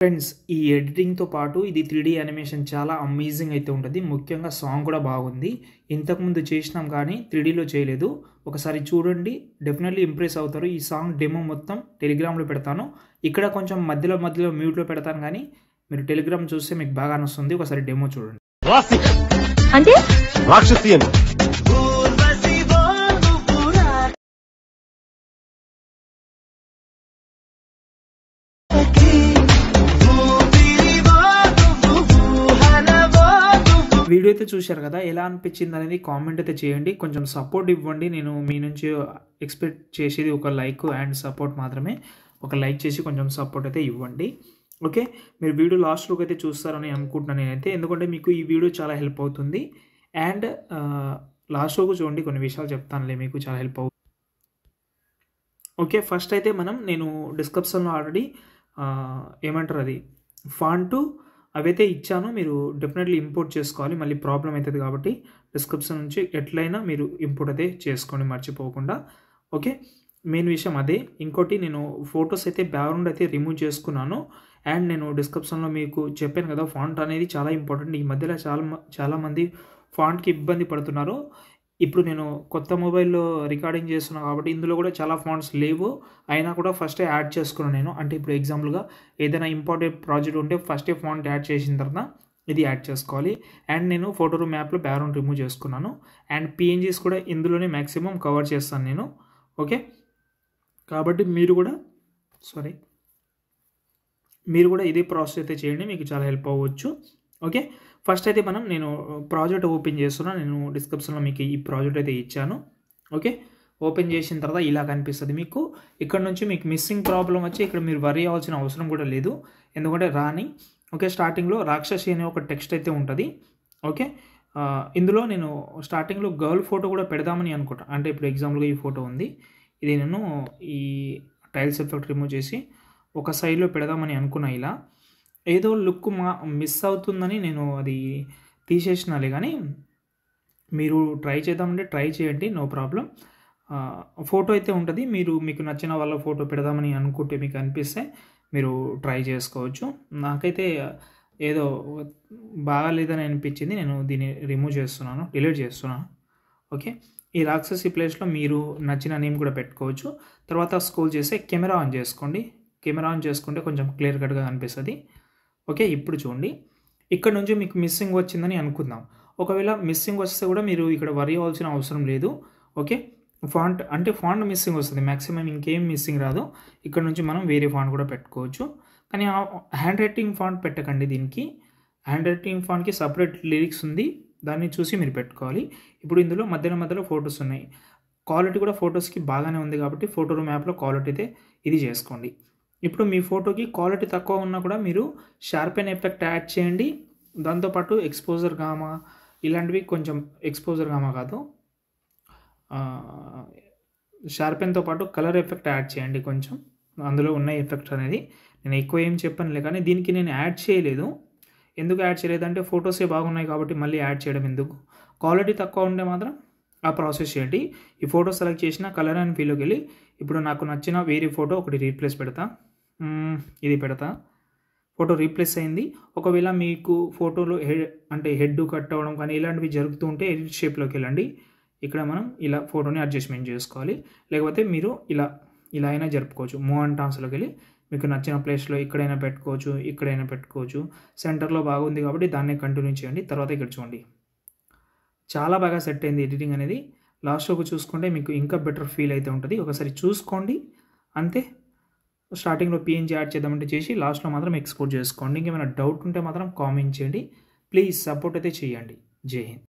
Friends ఈ ఎడిటింగ్‌తో పాటు ఇది 3D యానిమేషన్ చాలా అమేజింగ్ అయితే ఉంటది. ముఖ్యంగా సాంగ్ కూడా బాగుంది. ఇంతకుముందు చేసినాం కానీ 3Dలో చేయలేదు. ఒకసారి చూడండి, డెఫినెట్‌లీ ఇంప్రెస్ అవుతారు. ఈ సాంగ్ డెమో మొత్తం టెలిగ్రామ్‌లో పెడతాను. ఇక్కడ కొంచెం మధ్యలో మధ్యలో మ్యూట్‌లో పెడతాను కానీ మీరు టెలిగ్రామ్ చూస్తే మీకు బాగానే వస్తుంది. ఒకసారి డెమో చూడండి. అంటే రాక్షసి అని వీడియో అయితే చూశారు కదా, ఎలా అనిపించింది అనేది కామెంట్ అయితే చేయండి. కొంచెం సపోర్ట్ ఇవ్వండి. నేను మీ నుంచి ఎక్స్పెక్ట్ చేసేది ఒక లైక్ అండ్ సపోర్ట్ మాత్రమే. ఒక లైక్ చేసి కొంచెం సపోర్ట్ అయితే ఇవ్వండి. ఓకే, మీరు వీడియో లాస్ట్లోకి అయితే చూస్తారని అనుకుంటున్నాను నేనైతే, ఎందుకంటే మీకు ఈ వీడియో చాలా హెల్ప్ అవుతుంది. అండ్ లాస్ట్లోకి చూడండి, కొన్ని విషయాలు చెప్తానులే, మీకు చాలా హెల్ప్ అవుతుంది. ఓకే, ఫస్ట్ అయితే నేను డిస్క్రిప్షన్లో ఆల్రెడీ ఏమంటారు అది ఫాంటు అవైతే ఇచ్చాను. మీరు డెఫినెట్లీ ఇంపోర్ట్ చేసుకోవాలి, మళ్ళీ ప్రాబ్లం అవుతుంది కాబట్టి డిస్క్రిప్షన్ నుంచి ఎట్లయినా మీరు ఇంపోర్ట్ అయితే చేసుకోండి మర్చిపోకుండా. ఓకే, మెయిన్ విషయం అదే. ఇంకోటి, నేను ఫొటోస్ అయితే బ్యాక్గ్రౌండ్ అయితే రిమూవ్ చేసుకున్నాను. అండ్ నేను డిస్క్రిప్షన్లో మీకు చెప్పాను కదా, ఫాంట్ అనేది చాలా ఇంపార్టెంట్. ఈ మధ్యలో చాలామంది ఫాంట్కి ఇబ్బంది పడుతున్నారు. ఇప్పుడు నేను కొత్త మొబైల్లో రికార్డింగ్ చేస్తున్నాను కాబట్టి ఇందులో కూడా చాలా ఫాంట్స్ లేవు. అయినా కూడా ఫస్టే యాడ్ చేసుకున్నాను నేను. అంటే ఇప్పుడు ఎగ్జాంపుల్గా ఏదైనా ఇంపార్టెంట్ ప్రాజెక్ట్ ఉంటే ఫస్టే ఫాంట్ యాడ్ చేసిన తర్వాత ఇది యాడ్ చేసుకోవాలి. అండ్ నేను ఫోటో రూమ్ యాప్లో బ్యాక్గ్రౌండ్ రిమూవ్ చేసుకున్నాను. అండ్ పిఎన్జీస్ కూడా ఇందులోనే మ్యాక్సిమం కవర్ చేస్తాను నేను. ఓకే, కాబట్టి మీరు కూడా ఇదే ప్రాసెస్ అయితే చేయండి, మీకు చాలా హెల్ప్ అవ్వచ్చు. ఓకే, ఫస్ట్ అయితే నేను ప్రాజెక్ట్ ఓపెన్ చేస్తున్నాను. నేను డిస్క్రిప్షన్లో మీకు ఈ ప్రాజెక్ట్ అయితే ఇచ్చాను. ఓకే, ఓపెన్ చేసిన తర్వాత ఇలా కనిపిస్తుంది మీకు. ఇక్కడ నుంచి మీకు మిస్సింగ్ ప్రాబ్లం వచ్చి ఇక్కడ మీరు వరీ అవ్వాల్సిన అవసరం కూడా లేదు, ఎందుకంటే రాని. ఓకే, స్టార్టింగ్లో రాక్షసి అనే ఒక టెక్స్ట్ అయితే ఉంటుంది. ఓకే, ఇందులో నేను స్టార్టింగ్లో గర్ల్ ఫోటో కూడా పెడదామని అనుకుంటాను. అంటే ఇప్పుడు ఎగ్జాంపుల్గా ఈ ఫోటో ఉంది, ఇది నేను ఈ టైల్స్ ఎఫెక్ట్ రిమూవ్ చేసి ఒక సైడ్లో పెడదామని అనుకున్నా. ఇలా ఏదో లుక్ మిస్ అవుతుందని నేను అది తీసేసినాలే, కానీ మీరు ట్రై చేద్దామంటే ట్రై చేయండి, నో ప్రాబ్లం. ఫోటో అయితే ఉంటుంది. మీకు నచ్చిన వాళ్ళ ఫోటో పెడదామని అనుకుంటే, మీకు అనిపిస్తే మీరు ట్రై చేసుకోవచ్చు. నాకైతే ఏదో బాగాలేదని అనిపించింది, నేను దీన్ని రిమూవ్ చేస్తున్నాను, డిలీట్ చేస్తున్నాను. ఓకే, ఈ రాక్షసి ప్లేస్లో మీరు నచ్చిన నేమ్ కూడా పెట్టుకోవచ్చు. తర్వాత స్క్రోల్ చేస్తే కెమెరా ఆన్ చేసుకోండి. కెమెరా ఆన్ చేసుకుంటే కొంచెం క్లియర్ కట్గా కనిపిస్తుంది. ఓకే, ఇప్పుడు చూడండి, ఇక్కడ నుంచి మీకు మిస్సింగ్ వచ్చిందని అనుకుందాం. ఒకవేళ మిస్సింగ్ వస్తే కూడా మీరు ఇక్కడ వరీ అవ్వాల్సిన అవసరం లేదు. ఓకే, ఫాంట్ మిస్సింగ్ వస్తుంది, మ్యాక్సిమం ఇంకేం మిస్సింగ్ రాదు. ఇక్కడ నుంచి మనం వేరే ఫాంట్ కూడా పెట్టుకోవచ్చు. కానీ హ్యాండ్ రైటింగ్ ఫాంట్ పెట్టకండి. దీనికి హ్యాండ్ రైటింగ్ ఫాంట్కి సపరేట్ లిరిక్స్ ఉంది, దాన్ని చూసి మీరు పెట్టుకోవాలి. ఇప్పుడు ఇందులో మధ్యలో ఫొటోస్ ఉన్నాయి. క్వాలిటీ కూడా ఫొటోస్కి బాగానే ఉంది కాబట్టి ఫోటో రూమ్ యాప్లో క్వాలిటీ అయితే ఇది చేసుకోండి. ఇప్పుడు మీ ఫోటోకి క్వాలిటీ తక్కువ ఉన్నా కూడా మీరు షార్పెన్ ఎఫెక్ట్ యాడ్ చేయండి. దాంతోపాటు ఎక్స్పోజర్ గామా ఇలాంటివి, కొంచెం ఎక్స్పోజర్ గామా కాదు, షార్పెన్తో పాటు కలర్ ఎఫెక్ట్ యాడ్ చేయండి కొంచెం. అందులో ఉన్న ఎఫెక్ట్ అనేది నేను ఎక్కువ ఏం చెప్పనులే, కానీ దీనికి నేను యాడ్ చేయలేదు. ఎందుకు యాడ్ చేయలేదంటే ఫొటోసే బాగున్నాయి కాబట్టి మళ్ళీ యాడ్ చేయడం ఎందుకు. క్వాలిటీ తక్కువ ఉంటే మాత్రం ఆ ప్రాసెస్ చేయండి. ఈ ఫోటో సెలెక్ట్ చేసిన కలర్ అండ్ ఫీల్లోకి వెళ్ళి ఇప్పుడు నాకు నచ్చిన వేరే ఫోటో ఒకటి రీప్లేస్ పెడతా. ఇది పెడతా, ఫోటో రీప్లేస్ అయింది. ఒకవేళ మీకు ఫోటోలో హెడ్ కట్ అవ్వడం కానీ ఇలాంటివి జరుగుతూ ఉంటే ఎడిట్ షేప్లోకి వెళ్ళండి. ఇక్కడ మనం ఇలా ఫోటోని అడ్జస్ట్మెంట్ చేసుకోవాలి, లేకపోతే మీరు ఇలా అయినా జరుపుకోవచ్చు. మూవ్ అండ్ టాన్స్లోకి వెళ్ళి మీకు నచ్చిన ప్లేస్లో ఇక్కడైనా పెట్టుకోవచ్చు. సెంటర్లో బాగుంది కాబట్టి దాన్నే కంటిన్యూ చేయండి. తర్వాత ఇక్కడ చూడండి, చాలా బాగా సెట్ అయింది ఎడిటింగ్ అనేది. లాస్ట్లోకి చూసుకుంటే మీకు ఇంకా బెటర్ ఫీల్ అయితే ఉంటుంది. ఒకసారి చూసుకోండి అంతే. స్టార్టింగ్లో పిఎన్జీ యాడ్ చేద్దామంటే చేసి లాస్ట్లో మాత్రం ఎక్స్పోర్ట్ చేసుకోండి. ఇంకేమైనా డౌట్ ఉంటే మాత్రం కామెంట్ చేయండి. ప్లీజ్ సపోర్ట్ అయితే చేయండి. జై హింద్.